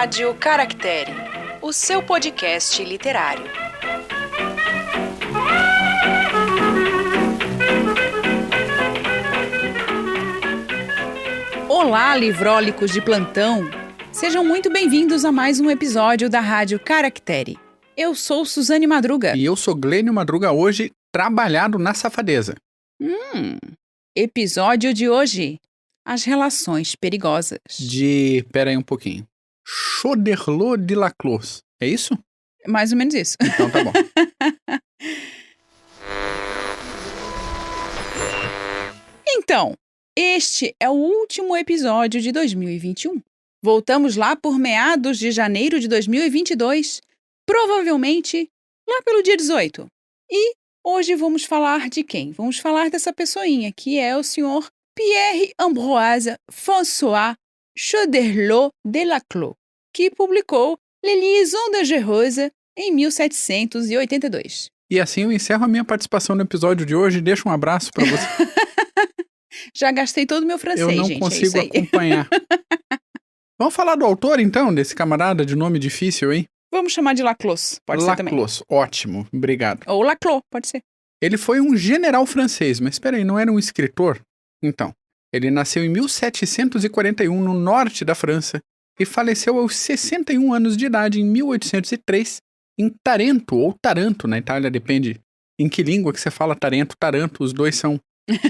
Rádio Caractere, o seu podcast literário. Olá, livrólicos de plantão! Sejam muito bem-vindos a mais um episódio da Rádio Caractere. Eu sou Suzane Madruga. E eu sou Glênio Madruga, hoje trabalhado na safadeza. Episódio de hoje: as relações perigosas. Pera aí um pouquinho. Choderlos de Laclos. É isso? Mais ou menos isso. Então tá bom. Então, este é o último episódio de 2021. Voltamos lá por meados de janeiro de 2022, provavelmente lá pelo dia 18. E hoje vamos falar de quem? Vamos falar dessa pessoinha, que é o senhor Pierre-Ambroise François Choderlos de Laclos, que publicou Les Liaisons dangereuses em 1782. E assim eu encerro a minha participação no episódio de hoje. Deixo um abraço pra você. Já gastei todo o meu francês, Eu não gente. consigo acompanhar. Vamos falar do autor, então, desse camarada de nome difícil, hein? Vamos chamar de Laclos, pode ser também. Laclos, ótimo, obrigado. Ou Laclos, pode ser. Ele foi um general francês, mas espera aí, não era um escritor? Então, ele nasceu em 1741 no norte da França e faleceu aos 61 anos de idade em 1803 em Tarento, ou Taranto, na Itália, depende em que língua que você fala Taranto, os dois são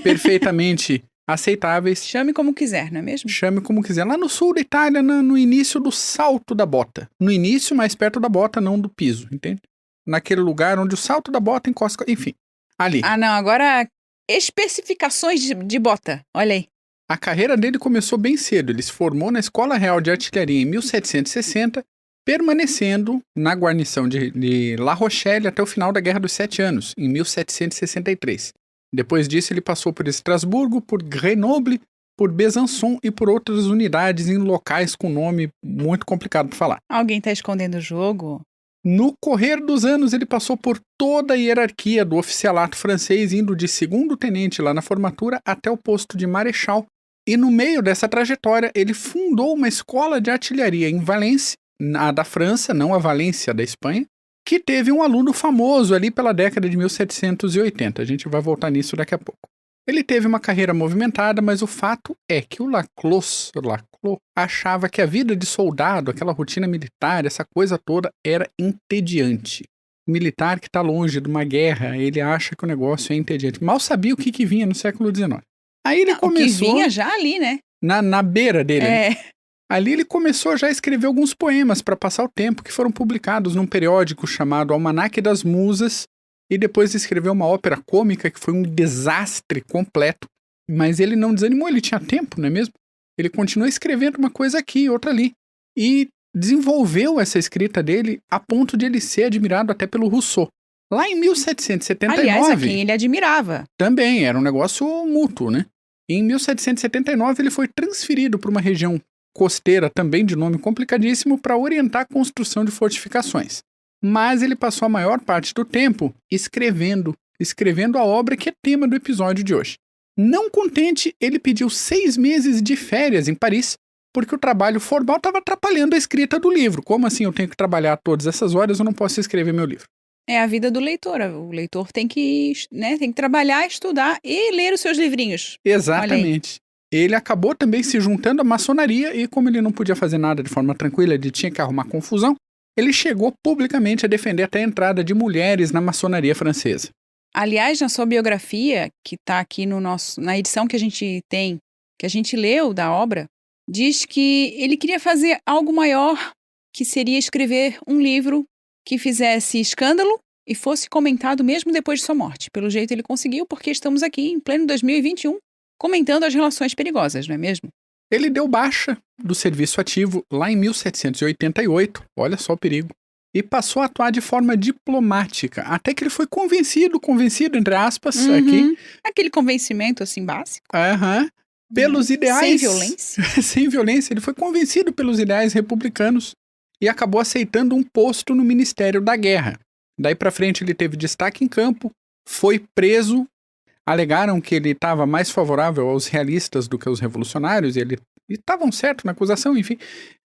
perfeitamente aceitáveis. Chame como quiser, não é mesmo? Chame como quiser. Lá no sul da Itália, no início do salto da bota. No início, mais perto da bota, não do piso, entende? Naquele lugar onde o salto da bota encosta, enfim, ali. Ah, não, agora especificações de bota, olha aí. A carreira dele começou bem cedo. Ele se formou na Escola Real de Artilharia em 1760, permanecendo na guarnição de La Rochelle até o final da Guerra dos 7 Anos, em 1763. Depois disso, ele passou por Estrasburgo, por Grenoble, por Besançon e por outras unidades em locais com nome muito complicado para falar. Alguém tá escondendo o jogo? No correr dos anos, ele passou por toda a hierarquia do oficialato francês, indo de segundo tenente lá na formatura até o posto de marechal. E no meio dessa trajetória, ele fundou uma escola de artilharia em Valence, a da França, não a Valência da Espanha, que teve um aluno famoso ali pela década de 1780. A gente vai voltar nisso daqui a pouco. Ele teve uma carreira movimentada, mas o fato é que o Laclos achava que a vida de soldado, aquela rotina militar, essa coisa toda, era entediante. O militar que está longe de uma guerra, ele acha que o negócio é entediante. Mal sabia o que vinha no século XIX. Aí ele começou... O que vinha já ali, né? Na beira dele. É. Né? Ali ele começou já a escrever alguns poemas para passar o tempo, que foram publicados num periódico chamado Almanaque das Musas, e depois escreveu uma ópera cômica que foi um desastre completo. Mas ele não desanimou, ele tinha tempo, não é mesmo? Ele continuou escrevendo uma coisa aqui, outra ali. E desenvolveu essa escrita dele a ponto de ele ser admirado até pelo Rousseau. Lá em 1779... Aliás, a quem ele admirava. Também, era um negócio mútuo, né? Em 1779 ele foi transferido para uma região costeira, também de nome complicadíssimo, para orientar a construção de fortificações. Mas ele passou a maior parte do tempo escrevendo a obra que é tema do episódio de hoje. Não contente, ele pediu 6 meses de férias em Paris, porque o trabalho formal estava atrapalhando a escrita do livro. Como assim eu tenho que trabalhar todas essas horas, eu não posso escrever meu livro? É a vida do leitor. O leitor tem que trabalhar, estudar e ler os seus livrinhos. Exatamente. Ele acabou também se juntando à maçonaria e, como ele não podia fazer nada de forma tranquila, ele tinha que arrumar confusão, ele chegou publicamente a defender até a entrada de mulheres na maçonaria francesa. Aliás, na sua biografia, que está aqui na edição que a gente tem, que a gente leu da obra, diz que ele queria fazer algo maior, que seria escrever um livro que fizesse escândalo e fosse comentado mesmo depois de sua morte. Pelo jeito ele conseguiu, porque estamos aqui em pleno 2021 comentando as relações perigosas, não é mesmo? Ele deu baixa do serviço ativo lá em 1788, olha só o perigo, e passou a atuar de forma diplomática, até que ele foi convencido entre aspas, aqui. Aquele convencimento assim básico. Pelos ideais... Sem violência. Sem violência, ele foi convencido pelos ideais republicanos e acabou aceitando um posto no Ministério da Guerra. Daí pra frente ele teve destaque em campo, foi preso, alegaram que ele estava mais favorável aos realistas do que aos revolucionários, e ele E estavam certos na acusação, enfim.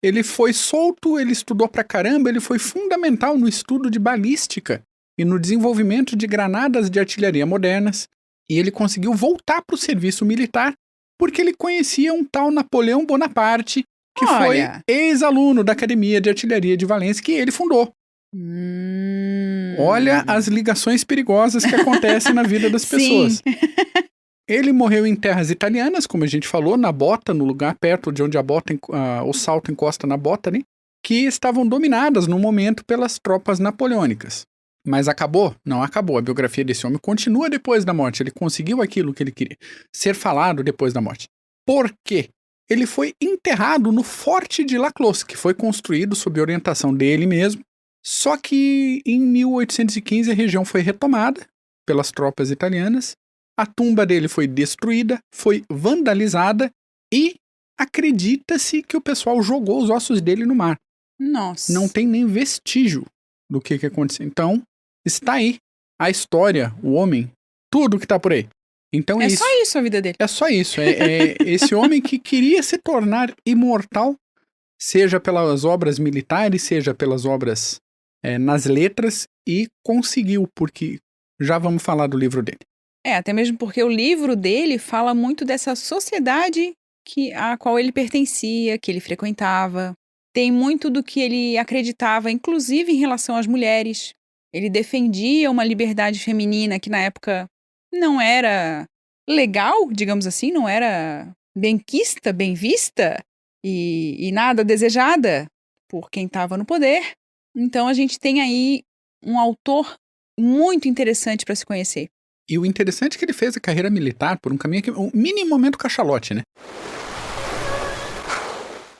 Ele foi solto, ele estudou pra caramba, ele foi fundamental no estudo de balística e no desenvolvimento de granadas de artilharia modernas. E ele conseguiu voltar pro serviço militar porque ele conhecia um tal Napoleão Bonaparte, que foi ex-aluno da Academia de Artilharia de Valência, que ele fundou. Olha as ligações perigosas que acontecem na vida das pessoas. Ele morreu em terras italianas, como a gente falou, na Bota, no lugar perto de onde o salto encosta na Bota, né? Que estavam dominadas no momento pelas tropas napoleônicas. Mas acabou? Não acabou. A biografia desse homem continua depois da morte. Ele conseguiu aquilo que ele queria. Ser falado depois da morte. Por quê? Ele foi enterrado no Forte de La Clos, que foi construído sob orientação dele mesmo. Só que em 1815 a região foi retomada pelas tropas italianas. A tumba dele foi destruída, foi vandalizada e acredita-se que o pessoal jogou os ossos dele no mar. Nossa. Não tem nem vestígio do que aconteceu. Então, está aí a história, o homem, tudo que está por aí. Então é só isso a vida dele. É só isso. É esse homem que queria se tornar imortal, seja pelas obras militares, seja pelas obras nas letras, e conseguiu, porque já vamos falar do livro dele. Até mesmo porque o livro dele fala muito dessa sociedade a qual ele pertencia, que ele frequentava. Tem muito do que ele acreditava, inclusive em relação às mulheres. Ele defendia uma liberdade feminina que na época não era legal, digamos assim, não era benquista, bem vista e nada desejada por quem estava no poder. Então a gente tem aí um autor muito interessante para se conhecer. E o interessante é que ele fez a carreira militar por um caminho que um mini momento cachalote, né?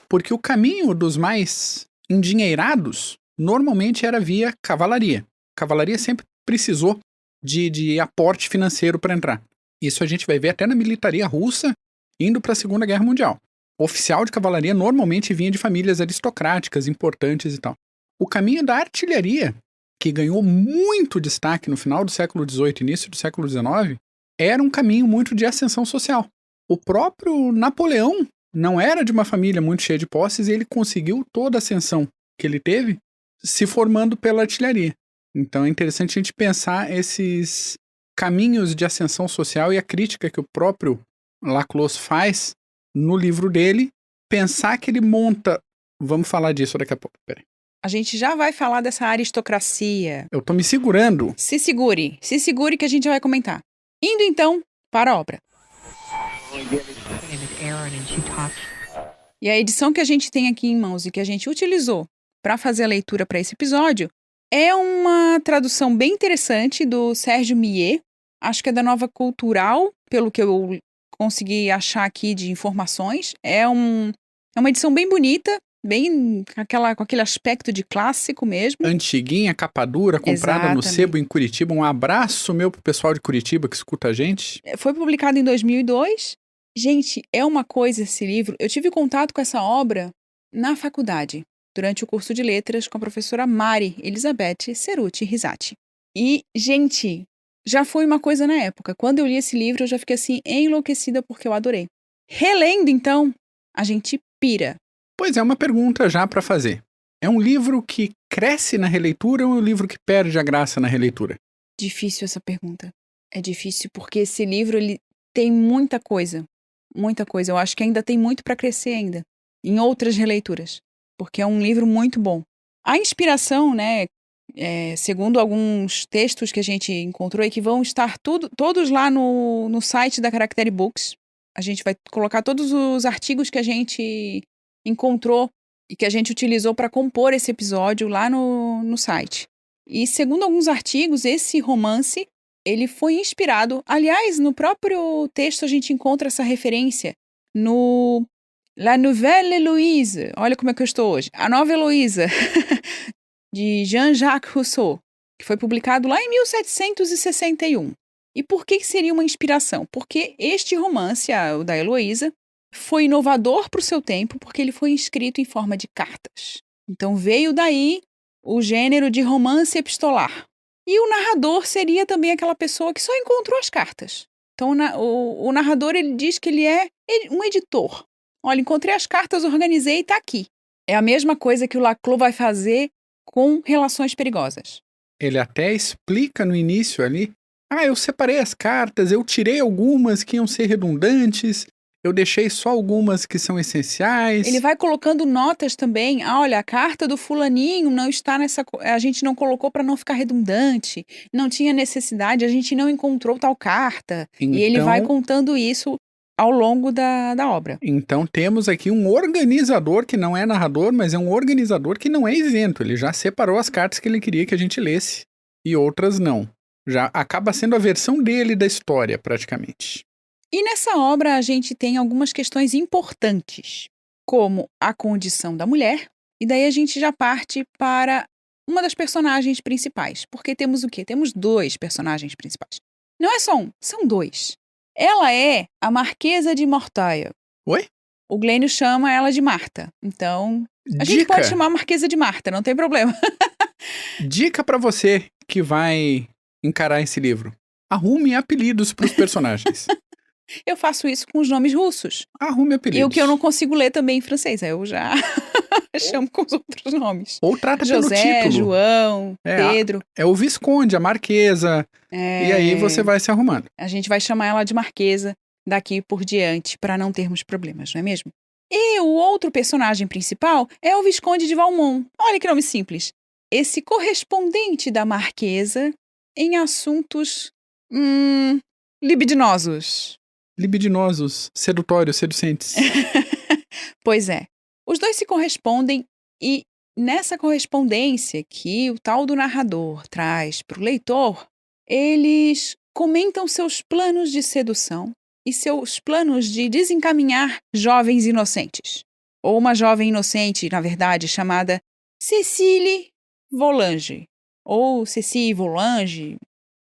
Porque o caminho dos mais endinheirados normalmente era via cavalaria. A cavalaria sempre precisou de aporte financeiro para entrar. Isso a gente vai ver até na militaria russa indo para a Segunda Guerra Mundial. O oficial de cavalaria normalmente vinha de famílias aristocráticas, importantes e tal. O caminho da artilharia, que ganhou muito destaque no final do século XVIII e início do século XIX, era um caminho muito de ascensão social. O próprio Napoleão não era de uma família muito cheia de posses e ele conseguiu toda a ascensão que ele teve se formando pela artilharia. Então é interessante a gente pensar esses caminhos de ascensão social e a crítica que o próprio Laclos faz no livro dele, pensar que ele monta... Vamos falar disso daqui a pouco, peraí. A gente já vai falar dessa aristocracia. Eu tô me segurando. Se segure que a gente vai comentar. Indo então para a obra. E a edição que a gente tem aqui em mãos e que a gente utilizou para fazer a leitura para esse episódio é uma tradução bem interessante do Sérgio Millet. Acho que é da Nova Cultural, pelo que eu consegui achar aqui de informações. É uma edição bem bonita, bem com aquele aspecto de clássico mesmo. Antiguinha, capa dura, comprada no sebo em Curitiba. Um abraço meu pro pessoal de Curitiba que escuta a gente. Foi publicado em 2002. Gente, é uma coisa esse livro. Eu tive contato com essa obra na faculdade, durante o curso de letras com a professora Mari Elizabeth Ceruti Risati. E, gente, já foi uma coisa na época. Quando eu li esse livro, eu já fiquei assim, enlouquecida porque eu adorei. Relendo, então, a gente pira. Pois é, uma pergunta já para fazer. É um livro que cresce na releitura ou é um livro que perde a graça na releitura? Difícil essa pergunta. É difícil porque esse livro ele tem muita coisa. Muita coisa. Eu acho que ainda tem muito para crescer ainda. Em outras releituras. Porque é um livro muito bom. A inspiração, né? Segundo alguns textos que a gente encontrou e que vão estar todos lá no site da Caractere Books. A gente vai colocar todos os artigos que a gente encontrou e que a gente utilizou para compor esse episódio lá no site. E segundo alguns artigos, esse romance, ele foi inspirado... Aliás, no próprio texto a gente encontra essa referência no La Nouvelle Héloïse. Olha como é que eu estou hoje. A Nova Heloísa, de Jean-Jacques Rousseau, que foi publicado lá em 1761. E por que seria uma inspiração? Porque este romance, o da Heloísa, foi inovador para o seu tempo, porque ele foi escrito em forma de cartas. Então veio daí o gênero de romance epistolar. E o narrador seria também aquela pessoa que só encontrou as cartas. Então o narrador ele diz que ele é um editor. Olha, encontrei as cartas, organizei e tá aqui. É a mesma coisa que o Laclos vai fazer com relações perigosas. Ele até explica no início ali, eu separei as cartas, eu tirei algumas que iam ser redundantes, eu deixei só algumas que são essenciais. Ele vai colocando notas também. Olha, a carta do fulaninho não está nessa... A gente não colocou para não ficar redundante. Não tinha necessidade, a gente não encontrou tal carta. Então, e ele vai contando isso ao longo da obra. Então temos aqui um organizador que não é narrador, mas é um organizador que não é isento. Ele já separou as cartas que ele queria que a gente lesse e outras não. Já acaba sendo a versão dele da história, praticamente. E nessa obra a gente tem algumas questões importantes, como a condição da mulher, e daí a gente já parte para uma das personagens principais, porque temos o quê? Temos 2 personagens principais. Não é só um, são 2. Ela é a Marquesa de Mortaio. Oi? O Glênio chama ela de Marta, então a gente pode chamar a Marquesa de Marta, não tem problema. Dica pra você que vai encarar esse livro. Arrume apelidos pros personagens. Eu faço isso com os nomes russos. Arrume apelidos. E o que eu não consigo ler também em francês, aí eu já chamo com os outros nomes. Ou trata José, pelo título. João, Pedro. É o Visconde, a Marquesa. E aí você vai se arrumando. A gente vai chamar ela de Marquesa daqui por diante, para não termos problemas, não é mesmo? E o outro personagem principal é o Visconde de Valmont. Olha que nome simples. Esse correspondente da Marquesa em assuntos libidinosos. Libidinosos, sedutórios, seducentes. Pois é. Os 2 se correspondem e nessa correspondência que o tal do narrador traz para o leitor, eles comentam seus planos de sedução e seus planos de desencaminhar jovens inocentes. Ou uma jovem inocente, na verdade, chamada Cécile Volange. Ou Cécile Volange.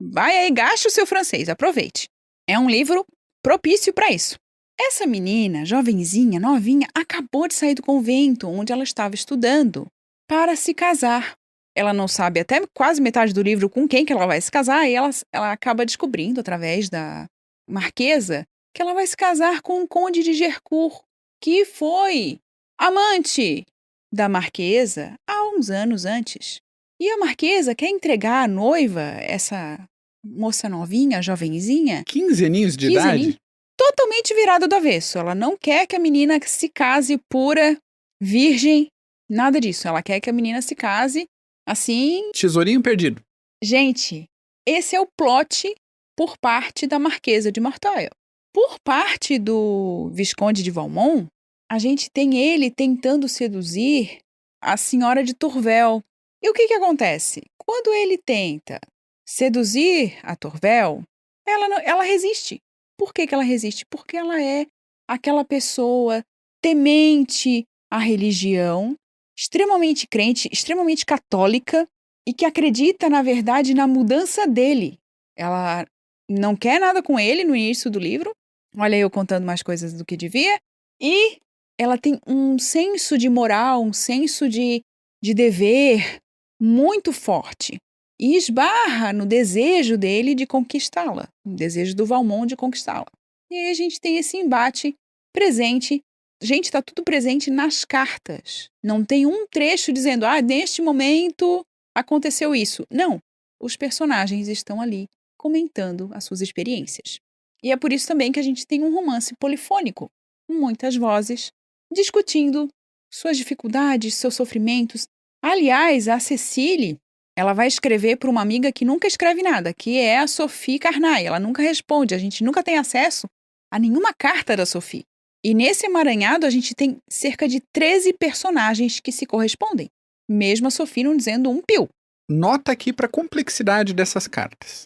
Vai aí, gaste o seu francês, aproveite. É um livro propício para isso. Essa menina, jovenzinha, novinha, acabou de sair do convento onde ela estava estudando para se casar. Ela não sabe até quase metade do livro com quem que ela vai se casar e ela acaba descobrindo através da Marquesa que ela vai se casar com o Conde de Gercourt, que foi amante da Marquesa há uns anos antes. E a Marquesa quer entregar a noiva, essa moça novinha, jovenzinha, 15 aninhos de idade? Totalmente virada do avesso. Ela não quer que a menina se case pura, virgem, nada disso. Ela quer que a menina se case assim... Tesourinho perdido. Gente, esse é o plot por parte da Marquesa de Mortaio. Por parte do Visconde de Valmont, a gente tem ele tentando seduzir a senhora de Tourvel. E o que acontece? Quando ele tenta seduzir a Tourvel, ela resiste. Por que ela resiste? Porque ela é aquela pessoa temente à religião, extremamente crente, extremamente católica e que acredita, na verdade, na mudança dele. Ela não quer nada com ele no início do livro. Olha eu contando mais coisas do que devia. E ela tem um senso de moral, um senso de dever muito forte. E esbarra no desejo dele de conquistá-la, no desejo do Valmont de conquistá-la. E aí a gente tem esse embate presente. Gente, está tudo presente nas cartas. Não tem um trecho dizendo, neste momento aconteceu isso. Não, os personagens estão ali comentando as suas experiências. E é por isso também que a gente tem um romance polifônico, com muitas vozes, discutindo suas dificuldades, seus sofrimentos. Aliás, a Cecília, ela vai escrever para uma amiga que nunca escreve nada, que é a Sophie Carnay. Ela nunca responde, a gente nunca tem acesso a nenhuma carta da Sophie. E nesse emaranhado a gente tem cerca de 13 personagens que se correspondem, mesmo a Sophie não dizendo um pio. Nota aqui para a complexidade dessas cartas.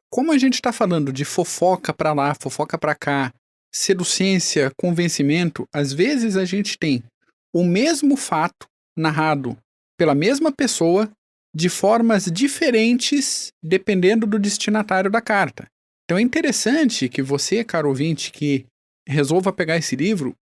Como a gente está falando de fofoca para lá, fofoca para cá, seducência, convencimento, às vezes a gente tem o mesmo fato narrado pela mesma pessoa de formas diferentes dependendo do destinatário da carta. Então é interessante que você, caro ouvinte, que resolva pegar esse livro,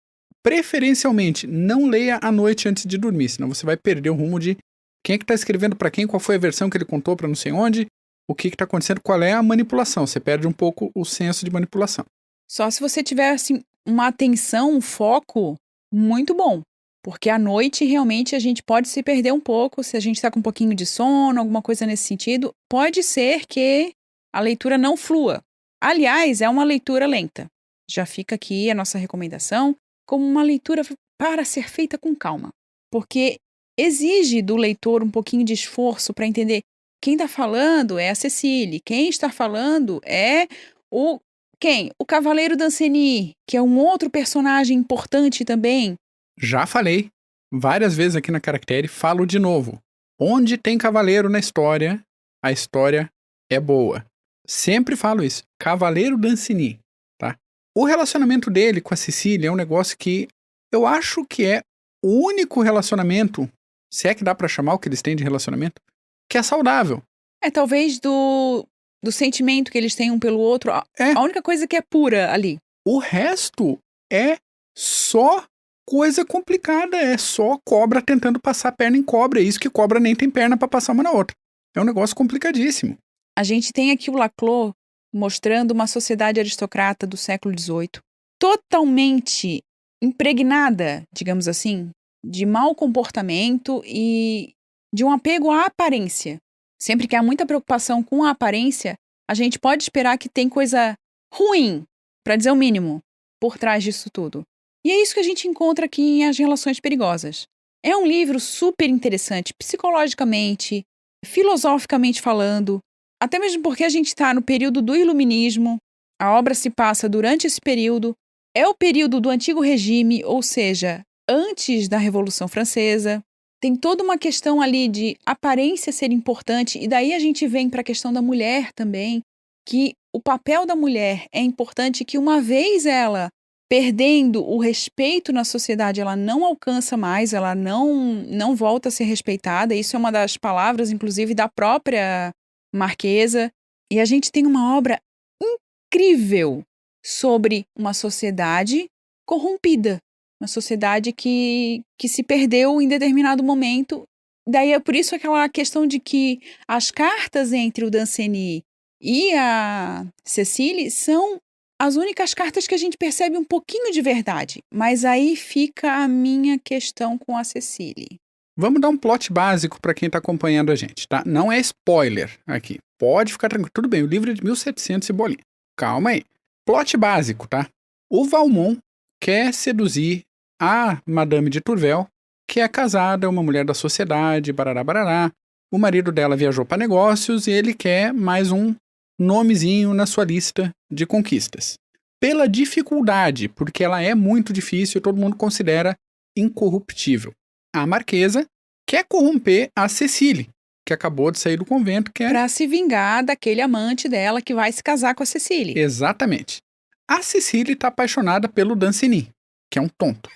preferencialmente não leia à noite antes de dormir, senão você vai perder o rumo de quem é que está escrevendo para quem, qual foi a versão que ele contou para não sei onde, o que está acontecendo, qual é a manipulação. Você perde um pouco o senso de manipulação. Só se você tiver assim, uma atenção, um foco muito bom. Porque à noite, realmente, a gente pode se perder um pouco, se a gente está com um pouquinho de sono, alguma coisa nesse sentido. Pode ser que a leitura não flua. Aliás, é uma leitura lenta. Já fica aqui a nossa recomendação como uma leitura para ser feita com calma. Porque exige do leitor um pouquinho de esforço para entender quem está falando é a Cecília, quem está falando é o... Quem? O Cavaleiro Danceny, que é um outro personagem importante também. Já falei várias vezes aqui na Caractere, falo de novo. Onde tem cavaleiro na história, a história é boa. Sempre falo isso. Cavaleiro Danceny, tá? O relacionamento dele com a Cecília é um negócio que eu acho que é o único relacionamento, se é que dá pra chamar o que eles têm de relacionamento, que é saudável. É talvez do sentimento que eles têm um pelo outro, a única coisa que é pura ali. O resto é só coisa complicada, é só cobra tentando passar perna em cobra, é isso que cobra nem tem perna pra passar uma na outra. É um negócio complicadíssimo. A gente tem aqui o Laclos mostrando uma sociedade aristocrata do século XVIII, totalmente impregnada, digamos assim, de mau comportamento e de um apego à aparência. Sempre que há muita preocupação com a aparência, a gente pode esperar que tem coisa ruim, para dizer o mínimo, por trás disso tudo. E é isso que a gente encontra aqui em As Relações Perigosas. É um livro super interessante, psicologicamente, filosoficamente falando, até mesmo porque a gente está no período do Iluminismo, a obra se passa durante esse período, é o período do Antigo Regime, ou seja, antes da Revolução Francesa. Tem toda uma questão ali de aparência ser importante, e daí a gente vem para a questão da mulher também, que o papel da mulher é importante, que uma vez ela perdendo o respeito na sociedade, ela não alcança mais, ela não volta a ser respeitada. Isso é uma das palavras, inclusive, da própria Marquesa. E a gente tem uma obra incrível sobre uma sociedade corrompida, uma sociedade que se perdeu em determinado momento. Daí é por isso aquela questão de que as cartas entre o Danceny e a Cecília são as únicas cartas que a gente percebe um pouquinho de verdade. Mas aí fica a minha questão com a Cecília. Vamos dar um plot básico para quem tá acompanhando a gente, tá? Não é spoiler aqui. Pode ficar tranquilo. Tudo bem, o livro é de 1700 e bolinha. Calma aí. Plot básico, tá? O Valmont quer seduzir a Madame de Tourvel, que é casada, uma mulher da sociedade, barará, barará. O marido dela viajou para negócios e ele quer mais um nomezinho na sua lista de conquistas. Pela dificuldade, porque ela é muito difícil e todo mundo considera incorruptível. A Marquesa quer corromper a Cecília, que acabou de sair do convento. Pra se vingar daquele amante dela que vai se casar com a Cecília. Exatamente. A Cecília está apaixonada pelo Danceny, que é um tonto.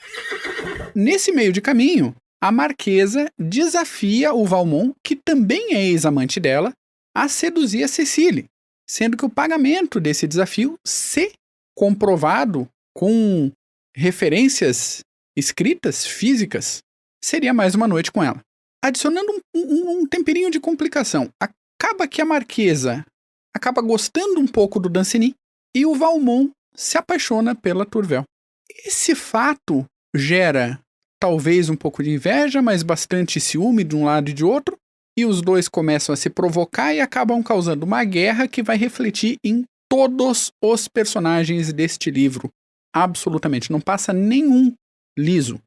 Nesse meio de caminho, a Marquesa desafia o Valmont, que também é ex-amante dela, a seduzir a Cecília, sendo que o pagamento desse desafio, se comprovado com referências escritas, físicas, seria mais uma noite com ela. Adicionando um temperinho de complicação, acaba que a Marquesa acaba gostando um pouco do Danceny e o Valmont se apaixona pela Tourvel. Esse fato gera talvez um pouco de inveja, mas bastante ciúme de um lado e de outro, e os dois começam a se provocar e acabam causando uma guerra que vai refletir em todos os personagens deste livro. Absolutamente. Não passa nenhum liso.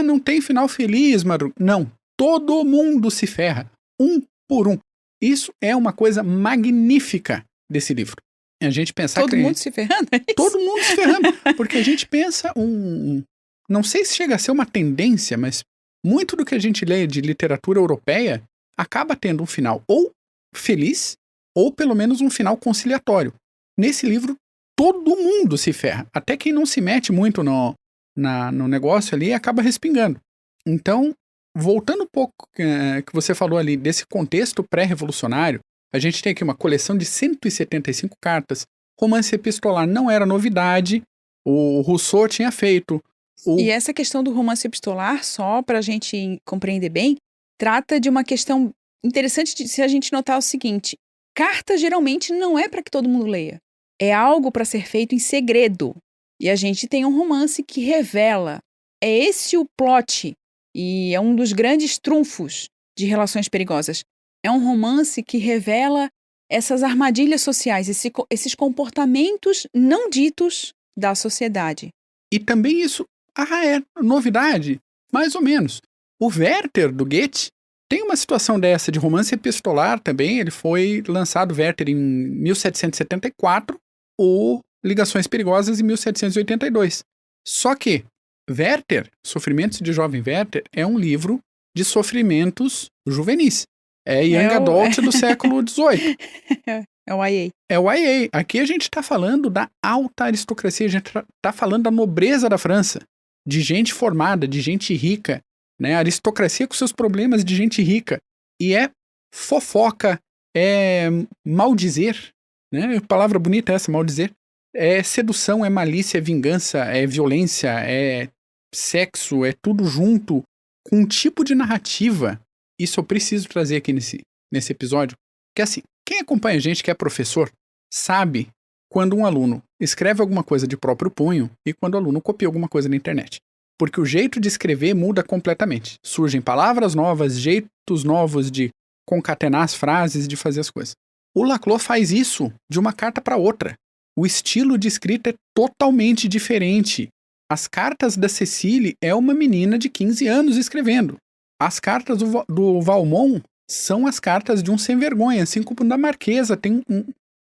Não tem final feliz, Madruga. Não. Todo mundo se ferra. Um por um. Isso é uma coisa magnífica desse livro. A gente pensar Todo mundo se ferrando? É isso? Todo mundo se ferrando. Porque a gente pensa não sei se chega a ser uma tendência, mas muito do que a gente lê de literatura europeia acaba tendo um final ou feliz, ou pelo menos um final conciliatório. Nesse livro, todo mundo se ferra. Até quem não se mete muito no negócio ali acaba respingando. Então, voltando um pouco que você falou ali desse contexto pré-revolucionário, a gente tem aqui uma coleção de 175 cartas. Romance epistolar não era novidade. O Rousseau tinha feito. E essa questão do romance epistolar, só para a gente compreender bem, trata de uma questão interessante de se a gente notar o seguinte: carta geralmente não é para que todo mundo leia. É algo para ser feito em segredo. E a gente tem um romance que revela É esse o plot, e é um dos grandes trunfos de Relações Perigosas. É um romance que revela essas armadilhas sociais, esses comportamentos não ditos da sociedade. E também isso, é novidade, mais ou menos. O Werther, do Goethe, tem uma situação dessa de romance epistolar também. Ele foi lançado, Werther, em 1774, ou Ligações Perigosas, em 1782. Só que Werther, Sofrimentos de Jovem Werther, é um livro de sofrimentos juvenis. É Young Adult do século XVIII. É o YA. É o YA. Aqui a gente está falando da alta aristocracia, a gente está falando da nobreza da França, de gente formada, de gente rica, né? A aristocracia com seus problemas de gente rica. E é fofoca, é maldizer, né? Palavra bonita essa, maldizer. É sedução, é malícia, é vingança, é violência, é sexo, é tudo junto, com um tipo de narrativa. Isso eu preciso trazer aqui nesse episódio, que assim, quem acompanha a gente que é professor, sabe quando um aluno escreve alguma coisa de próprio punho e quando o aluno copia alguma coisa na internet. Porque o jeito de escrever muda completamente. Surgem palavras novas, jeitos novos de concatenar as frases, de fazer as coisas. O Laclos faz isso de uma carta para outra. O estilo de escrita é totalmente diferente. As cartas da Cecile é uma menina de 15 anos escrevendo. As cartas do Valmont são as cartas de um sem-vergonha, assim como da Marquesa, tem um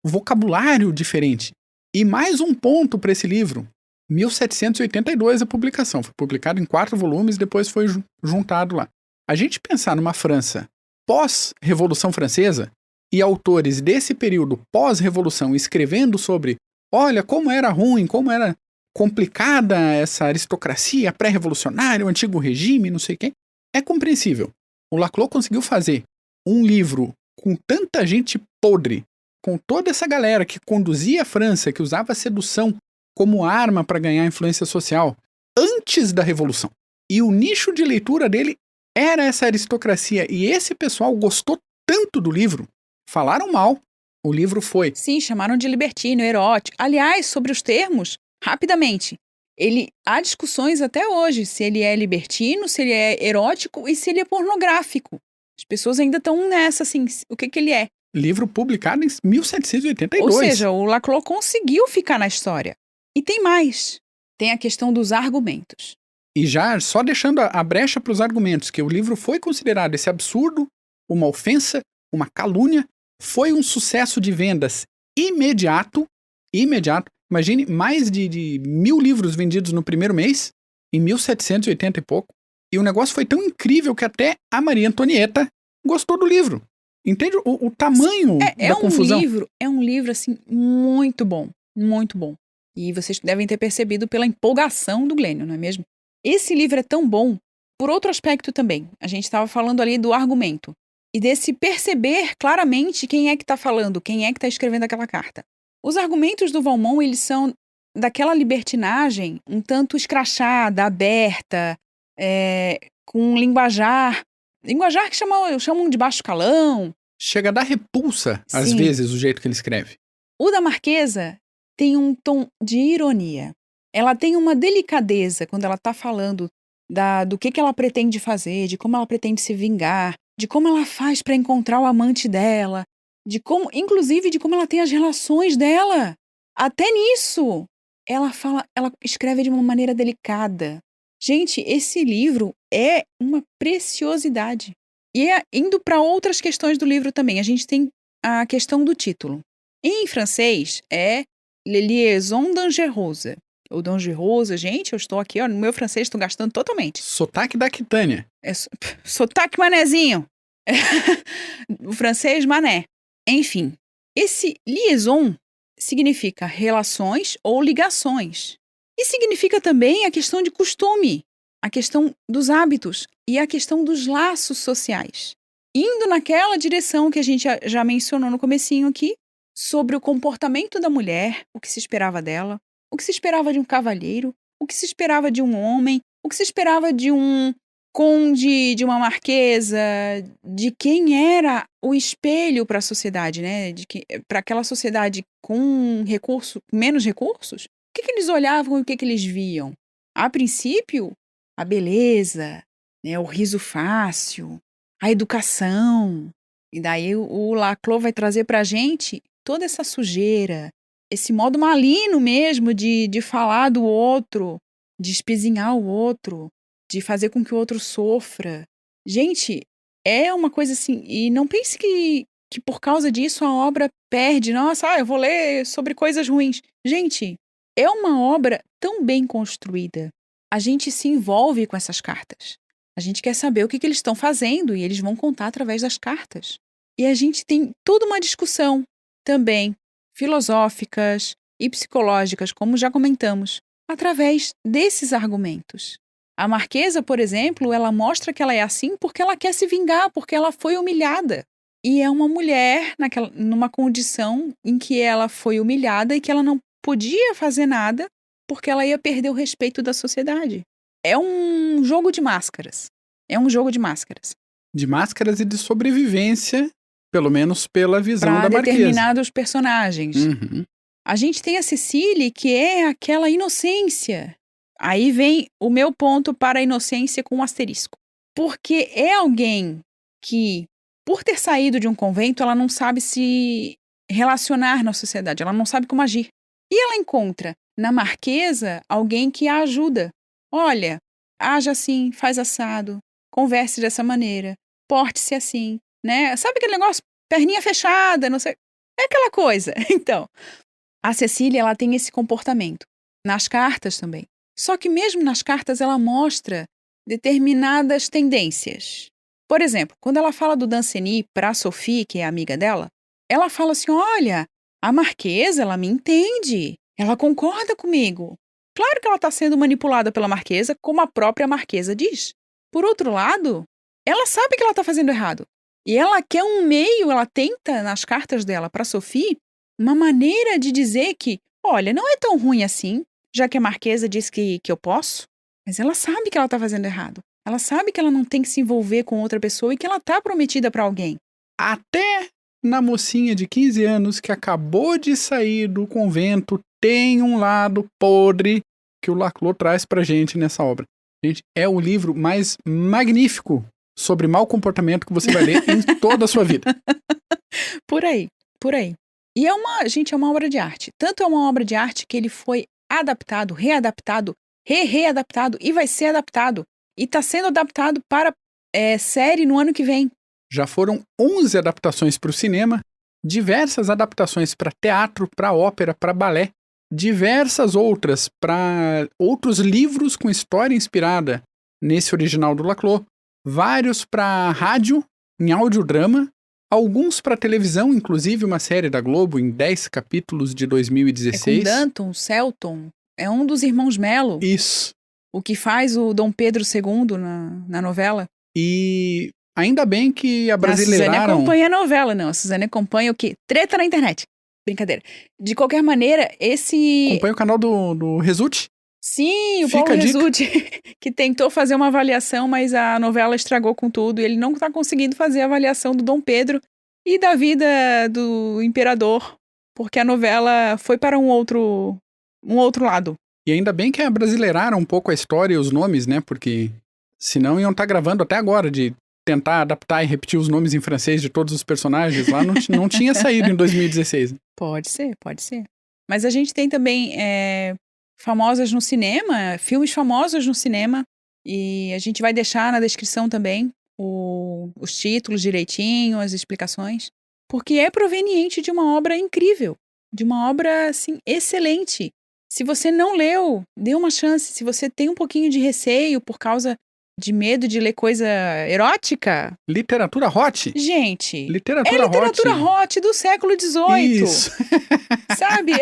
vocabulário diferente. E mais um ponto para esse livro. 1782 a publicação. Foi publicado em 4 volumes, depois foi juntado lá. A gente pensar numa França pós-Revolução Francesa e autores desse período pós-Revolução escrevendo sobre, olha, como era ruim, como era complicada essa aristocracia pré-revolucionária, o antigo regime, não sei o quê, é compreensível. O Laclos conseguiu fazer um livro com tanta gente podre, com toda essa galera que conduzia a França, que usava a sedução como arma para ganhar influência social, antes da Revolução. E o nicho de leitura dele era essa aristocracia. E esse pessoal gostou tanto do livro, falaram mal. O livro foi... Sim, chamaram de libertino, erótico. Aliás, sobre os termos, rapidamente, há discussões até hoje se ele é libertino, se ele é erótico e se ele é pornográfico. As pessoas ainda estão nessa, assim, o que ele é. Livro publicado em 1782. Ou seja, o Laclos conseguiu ficar na história. E tem mais. Tem a questão dos argumentos. E já só deixando a brecha para os argumentos, que o livro foi considerado esse absurdo, uma ofensa, uma calúnia, foi um sucesso de vendas imediato. Imagine, mais de 1.000 livros vendidos no primeiro mês, em 1780 e pouco. E o negócio foi tão incrível que até a Maria Antonieta gostou do livro. Entende o tamanho da confusão? É um livro, assim, muito bom. Muito bom. E vocês devem ter percebido pela empolgação do Glênio, não é mesmo? Esse livro é tão bom por outro aspecto também. A gente estava falando ali do argumento. E desse perceber claramente quem é que está falando, quem é que está escrevendo aquela carta. Os argumentos do Valmont, eles são daquela libertinagem um tanto escrachada, aberta, com linguajar que chamam de baixo calão. Chega a dar repulsa, às vezes, o jeito que ele escreve. O da Marquesa tem um tom de ironia. Ela tem uma delicadeza quando ela está falando do que ela pretende fazer, de como ela pretende se vingar, de como ela faz para encontrar o amante dela, inclusive de como ela tem as relações dela. Até nisso, ela escreve de uma maneira delicada. Gente, esse livro é uma preciosidade. E indo para outras questões do livro também, a gente tem a questão do título. Em francês é Les Liaisons dangereuses. Ou dangerosa, gente, eu estou aqui, ó, no meu francês estou gastando totalmente. Sotaque da Aquitânia. Sotaque manezinho. O francês mané. Enfim, esse liaison significa relações ou ligações. E significa também a questão de costume, a questão dos hábitos e a questão dos laços sociais. Indo naquela direção que a gente já mencionou no comecinho aqui, sobre o comportamento da mulher, o que se esperava dela, o que se esperava de um cavalheiro, o que se esperava de um homem, o que se esperava de um conde, de uma marquesa, de quem era o espelho para a sociedade, né? Para aquela sociedade com menos recursos, o que eles olhavam e o que eles viam? A princípio, a beleza, né, o riso fácil, a educação. E daí o Laclau vai trazer pra gente toda essa sujeira, esse modo maligno mesmo de falar do outro, de espezinhar o outro, de fazer com que o outro sofra. Gente, é uma coisa assim, e não pense que por causa disso a obra perde. Nossa, eu vou ler sobre coisas ruins. Gente, é uma obra tão bem construída. A gente se envolve com essas cartas. A gente quer saber o que eles estão fazendo e eles vão contar através das cartas. E a gente tem toda uma discussão também, filosóficas e psicológicas, como já comentamos, através desses argumentos. A Marquesa, por exemplo, ela mostra que ela é assim porque ela quer se vingar, porque ela foi humilhada. E é uma mulher numa condição em que ela foi humilhada e que ela não podia fazer nada porque ela ia perder o respeito da sociedade. É um jogo de máscaras. É um jogo de máscaras. De máscaras e de sobrevivência, pelo menos pela visão da Marquesa. Para determinados personagens. Uhum. A gente tem a Cecília, que é aquela inocência. Aí vem o meu ponto para a inocência com um asterisco. Porque é alguém que, por ter saído de um convento, ela não sabe se relacionar na sociedade, ela não sabe como agir. E ela encontra na Marquesa alguém que a ajuda. Olha, haja assim, faz assado, converse dessa maneira, porte-se assim, né? Sabe aquele negócio, perninha fechada, não sei. É aquela coisa. Então, a Cecília, ela tem esse comportamento. Nas cartas também. Só que mesmo nas cartas ela mostra determinadas tendências. Por exemplo, quando ela fala do Danceny para a Sophie, que é a amiga dela, ela fala assim, olha, a Marquesa, ela me entende, ela concorda comigo. Claro que ela está sendo manipulada pela Marquesa, como a própria Marquesa diz. Por outro lado, ela sabe que ela está fazendo errado. E ela quer um meio, ela tenta, nas cartas dela para a Sophie, uma maneira de dizer que, olha, não é tão ruim assim, já que a Marquesa diz que eu posso, mas ela sabe que ela está fazendo errado. Ela sabe que ela não tem que se envolver com outra pessoa e que ela está prometida para alguém. Até na mocinha de 15 anos que acabou de sair do convento tem um lado podre que o Laclau traz pra gente nessa obra. Gente, é o livro mais magnífico sobre mau comportamento que você vai ler em toda a sua vida. Por aí, por aí. E é uma obra de arte. Tanto é uma obra de arte que ele foi adaptado, readaptado, readaptado e vai ser adaptado. E está sendo adaptado para série no ano que vem. Já foram 11 adaptações para o cinema, diversas adaptações para teatro, para ópera, para balé, diversas outras para outros livros com história inspirada nesse original do Laclau, vários para rádio, em audiodrama, alguns para televisão, inclusive uma série da Globo em 10 capítulos de 2016. É com Danton, Selton, é um dos irmãos Mello. Isso. O que faz o Dom Pedro II na novela. E ainda bem que a brasileiraram... A Suzane acompanha a novela, não. A Suzane acompanha o quê? Treta na internet. Brincadeira. De qualquer maneira, Acompanha o canal do Resulti? Sim, o Paulo Resulti, que tentou fazer uma avaliação, mas a novela estragou com tudo. E ele não está conseguindo fazer a avaliação do Dom Pedro e da vida do imperador, porque a novela foi para um outro lado. E ainda bem que abrasileiraram um pouco a história e os nomes, né? Porque senão iam estar gravando até agora de tentar adaptar e repetir os nomes em francês de todos os personagens lá. Não tinha saído em 2016. Pode ser, pode ser. Mas a gente tem também famosas no cinema, filmes famosos no cinema. E a gente vai deixar na descrição também os títulos direitinho, as explicações. Porque é proveniente de uma obra incrível. De uma obra, assim, excelente. Se você não leu, dê uma chance. Se você tem um pouquinho de receio por causa de medo de ler coisa erótica... Literatura hot? Gente, literatura hot do século XVIII. Isso. Sabe?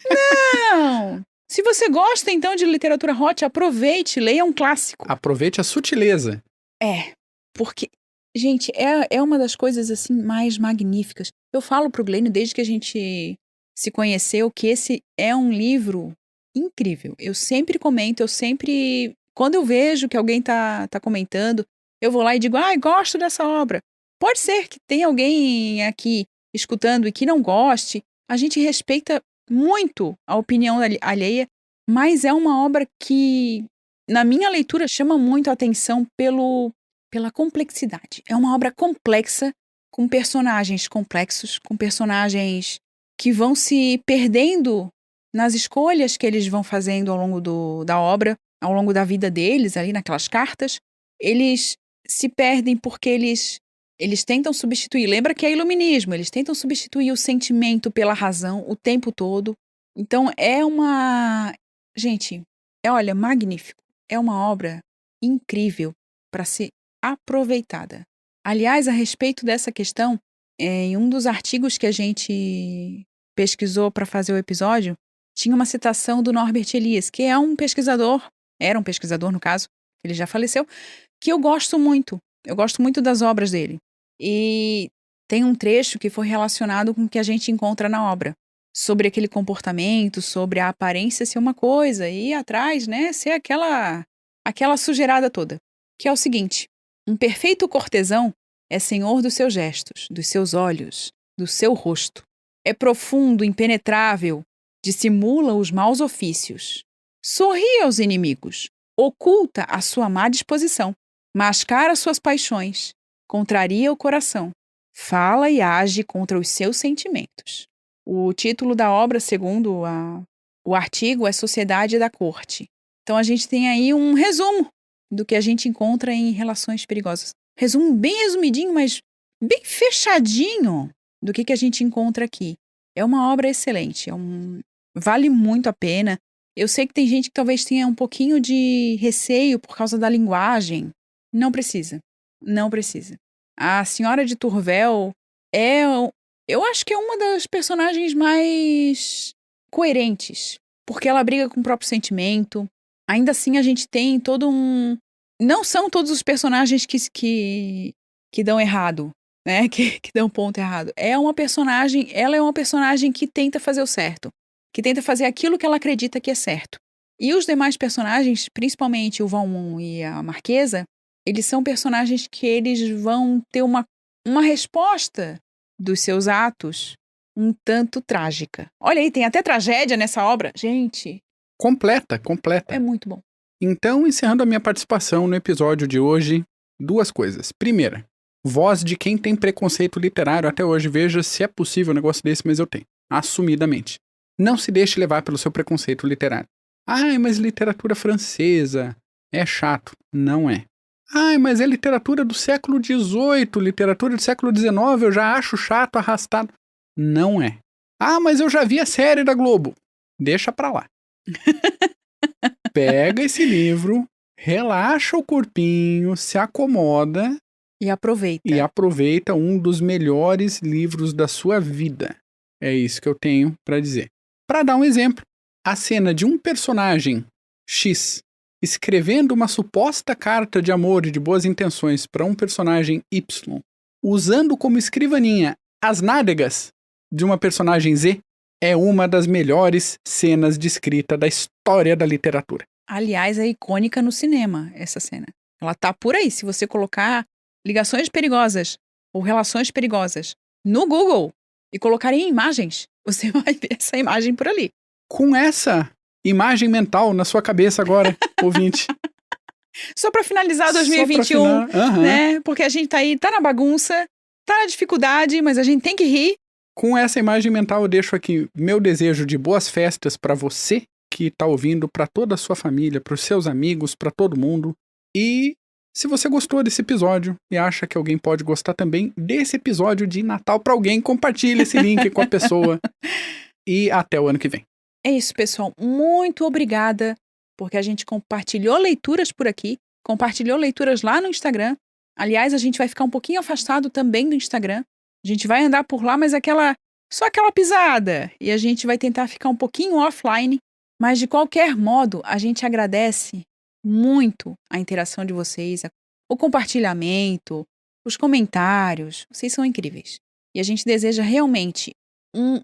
Não! Se você gosta, então, de literatura hot, aproveite, leia um clássico. Aproveite a sutileza. Porque, gente, é uma das coisas, assim, mais magníficas. Eu falo pro Glênio, desde que a gente... se conheceu, que esse é um livro incrível. Eu sempre comento, quando eu vejo que alguém tá comentando, eu vou lá e digo, gosto dessa obra. Pode ser que tenha alguém aqui escutando e que não goste. A gente respeita muito a opinião alheia, mas é uma obra que na minha leitura, chama muito a atenção pela complexidade. É uma obra complexa, com personagens complexos, com personagens que vão se perdendo nas escolhas que eles vão fazendo ao longo da obra, ao longo da vida deles, ali naquelas cartas. Eles se perdem porque eles tentam substituir. Lembra que é iluminismo, eles tentam substituir o sentimento pela razão o tempo todo. Então gente, olha, magnífico. É uma obra incrível para ser aproveitada. Aliás, a respeito dessa questão, em um dos artigos que a gente pesquisou para fazer o episódio, tinha uma citação do Norbert Elias, que é um pesquisador, era um pesquisador no caso, ele já faleceu, que eu gosto muito. Eu gosto muito das obras dele. E tem um trecho que foi relacionado com o que a gente encontra na obra, sobre aquele comportamento, sobre a aparência ser uma coisa e atrás, né, ser aquela sujeirada toda. Que é o seguinte: um perfeito cortesão é senhor dos seus gestos, dos seus olhos, do seu rosto. É profundo, impenetrável, dissimula os maus ofícios. Sorri aos inimigos, oculta a sua má disposição, mascara suas paixões, contraria o coração, fala e age contra os seus sentimentos. O título da obra, segundo o artigo, é Sociedade da Corte. Então a gente tem aí um resumo do que a gente encontra em Relações Perigosas. Resumo bem resumidinho, mas bem fechadinho do que a gente encontra aqui. É uma obra excelente, vale muito a pena. Eu sei que tem gente que talvez tenha um pouquinho de receio por causa da linguagem. Não precisa. Não precisa. A Senhora de Turvel eu acho que é uma das personagens mais coerentes, porque ela briga com o próprio sentimento. Ainda assim, a gente tem todo não são todos os personagens que dão errado, né? Que dão ponto errado. Ela é uma personagem que tenta fazer o certo, que tenta fazer aquilo que ela acredita que é certo. E os demais personagens, principalmente o Valmont e a Marquesa, eles são personagens que eles vão ter uma resposta dos seus atos um tanto trágica. Olha aí, tem até tragédia nessa obra. Gente, Completa. é muito bom. Então, encerrando a minha participação no episódio de hoje, 2 coisas. Primeira, voz de quem tem preconceito literário até hoje. Veja se é possível um negócio desse, mas eu tenho. Assumidamente. Não se deixe levar pelo seu preconceito literário. Ai, mas literatura francesa é chato. Não é. Ai, mas é literatura do século XVIII, literatura do século XIX, eu já acho chato, arrastado. Não é. Ah, mas eu já vi a série da Globo. Deixa pra lá. Pega esse livro, relaxa o corpinho, se acomoda E aproveita um dos melhores livros da sua vida. É isso que eu tenho pra dizer. Pra dar um exemplo, a cena de um personagem X escrevendo uma suposta carta de amor e de boas intenções para um personagem Y, usando como escrivaninha as nádegas de uma personagem Z, é uma das melhores cenas de escrita da história da literatura. Aliás, é icônica no cinema, essa cena. Ela tá por aí. Se você colocar ligações perigosas ou relações perigosas no Google e colocar em imagens, você vai ver essa imagem por ali. Com essa imagem mental na sua cabeça agora, ouvinte. Só pra finalizar 2021, né? Porque a gente tá aí, tá na bagunça, tá na dificuldade, mas a gente tem que rir. Com essa imagem mental, eu deixo aqui meu desejo de boas festas pra você que tá ouvindo, pra toda a sua família, pros seus amigos, pra todo mundo. E se você gostou desse episódio e acha que alguém pode gostar também desse episódio de Natal pra alguém, compartilhe esse link com a pessoa. E até o ano que vem. É isso, pessoal. Muito obrigada, porque a gente compartilhou leituras por aqui, compartilhou leituras lá no Instagram. Aliás, a gente vai ficar um pouquinho afastado também do Instagram. A gente vai andar por lá, mas só aquela pisada. E a gente vai tentar ficar um pouquinho offline. Mas, de qualquer modo, a gente agradece muito a interação de vocês, o compartilhamento, os comentários. Vocês são incríveis. E a gente deseja realmente um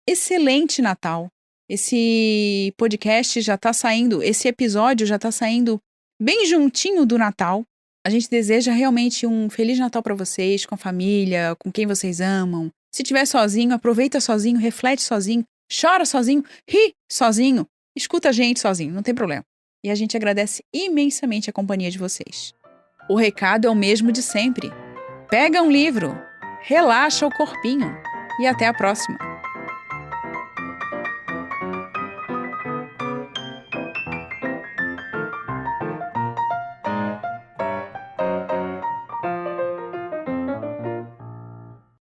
excelente Natal. Esse podcast já tá saindo, esse episódio já tá saindo bem juntinho do Natal. A gente deseja realmente um Feliz Natal para vocês, com a família, com quem vocês amam. Se estiver sozinho, aproveita sozinho, reflete sozinho, chora sozinho, ri sozinho, escuta a gente sozinho, não tem problema. e a gente agradece imensamente a companhia de vocês. O recado é o mesmo de sempre. Pega um livro, relaxa o corpinho e até a próxima!